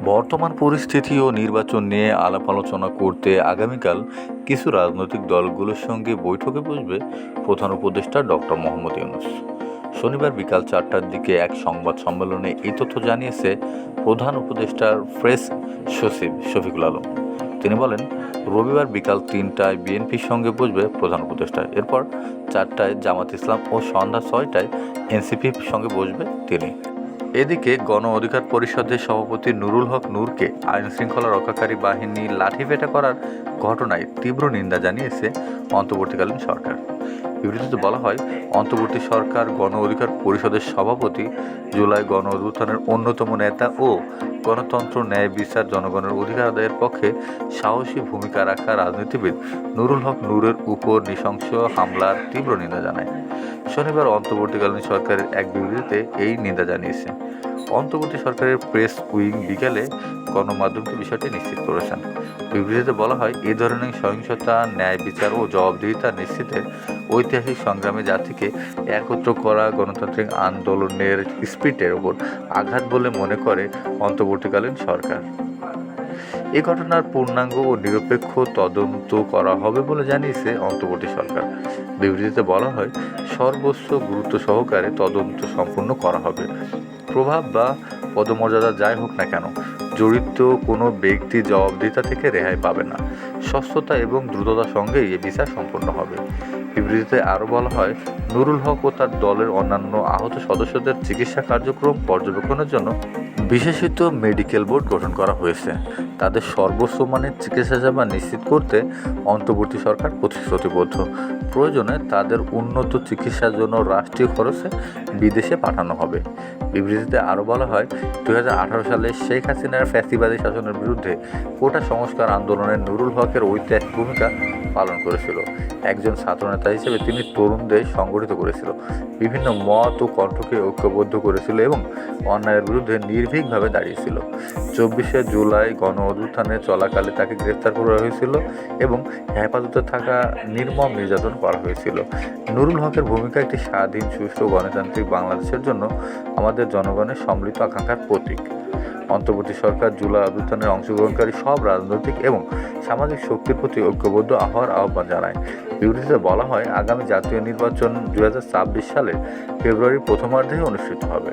বর্তমান পরিস্থিতি ও নির্বাচন নিয়ে আলাপ আলোচনা করতে আগামীকাল কিছু রাজনৈতিক দলগুলোর সঙ্গে বৈঠকে বসবে প্রধান উপদেষ্টা ডক্টর মোহাম্মদ ইউনূস। শনিবার বিকাল 4টার দিকে এক সংবাদ সম্মেলনে এই তথ্য জানিয়েছে প্রধান উপদেষ্টার প্রেস সচিব শফিকুল আলম। তিনি বলেন, রবিবার বিকাল 3টায় বিএনপির সঙ্গে বসবে প্রধান উপদেষ্টা, এরপর 4টায় জামাত ইসলাম ও সন্ধ্যা 6টায় এনসিপির সঙ্গে বসবে তিনি। এদিকে গণ অধিকার পরিষদের সভাপতি নুরুল হক নূরকে আইনশৃঙ্খলা রক্ষাকারী বাহিনী লাঠিপেটা করার ঘটনায় তীব্র নিন্দা জানিয়েছে অন্তর্বর্তীকালীন সরকার। বিবৃতিতে বলা হয়, অন্তর্বর্তী সরকার গণ অধিকার পরিষদের সভাপতি, জুলাই গণ অভ্যুত্থানের অন্যতম নেতা ও গণতন্ত্র, ন্যায় বিচার, জনগণের অধিকার আদায়ের পক্ষে সাহসী ভূমিকা রাখা রাজনীতিবিদ নুরুল হক নূরের উপর নৃশংস হামলার তীব্র নিন্দা জানায়। শনিবার অন্তর্বর্তীকালীন সরকারের এক বিবৃতিতে এই নিন্দা জানিয়েছে। অন্তর্বর্তী সরকারের প্রেস উইং বিকেলে গণমাধ্যমকে বিষয়টি নিশ্চিত করেছেন। বিবৃতিতে বলা হয়, এই ধরনের সহিংসতা ন্যায় বিচার ও জবাবদিহিতা নিশ্চিতের ঐতিহাসিক সংগ্রামে জাতিকে একত্র করা গণতান্ত্রিক আন্দোলনের স্পিরিটের ওপর আঘাত বলে মনে করে অন্তর্বর্তীকালীন সরকার। এই ঘটনার পূর্ণাঙ্গ ও নিরপেক্ষ তদন্ত করা হবে বলে জানিয়েছে অন্তর্বর্তী সরকার। বিবৃতিতে বলা হয়, সর্বোচ্চ গুরুত্ব সহকারে তদন্ত সম্পন্ন করা হবে। প্রভাব বা পদমর্যাদা যাই হোক না কেন, জড়িত কোনো ব্যক্তি জবাবদিহিতা থেকে রেহাই পাবে না। স্বচ্ছতা এবং দ্রুততার সঙ্গে এ বিচার সম্পন্ন হবে। বিবৃতিতে আরও বলা হয়, নুরুল হক ও তার দলের অন্যান্য আহত সদস্যদের চিকিৎসা কার্যক্রম পর্যবেক্ষণের জন্য বিশেষিত মেডিকেল বোর্ড গঠন করা হয়েছে। তাদের সর্বোচ্চ মানের চিকিৎসা সেবা নিশ্চিত করতে অন্তর্বর্তী সরকার প্রতিশ্রুতিবদ্ধ। প্রয়োজনে তাদের উন্নত চিকিৎসার জন্য রাষ্ট্রীয় খরচে বিদেশে পাঠানো হবে। বিবৃতিতে আরও বলা হয়, 2018 সালে শেখ হাসিনার ফ্যাসিবাদী শাসনের বিরুদ্ধে কোটা সংস্কার আন্দোলনে নুরুল হকের ঐতিহাসিক ভূমিকা পালন করেছিল। একজন ছাত্রনেতা হিসেবে তিনি তরুণদের সংগঠিত করেছিল, বিভিন্ন মত ও কণ্ঠকে ঐক্যবদ্ধ করেছিল এবং অন্যায়ের বিরুদ্ধে নির্ভীকভাবে দাঁড়িয়েছিল। 24শে জুলাই গণ অভ্যুত্থানে চলাকালে তাকে গ্রেফতার করা হয়েছিল এবং হেফাজতে থাকা নির্মম নির্যাতন করা হয়েছিল। নুরুল হকের ভূমিকা একটি স্বাধীন, সুষ্ঠু গণতান্ত্রিক বাংলাদেশের জন্য আমাদের জনগণের সম্মিলিত আকাঙ্ক্ষার প্রতীক। অন্তর্বর্তী সরকার জুলাই অভ্যুত্থানের অংশগ্রহণকারী সব রাজনৈতিক এবং সামাজিক শক্তির প্রতি ঐক্যবদ্ধ হওয়ার আহ্বান জানায়। বিবৃতিতে বলা হয়, আগামী জাতীয় নির্বাচন 2026 সালের ফেব্রুয়ারির প্রথমার্ধেই অনুষ্ঠিত হবে।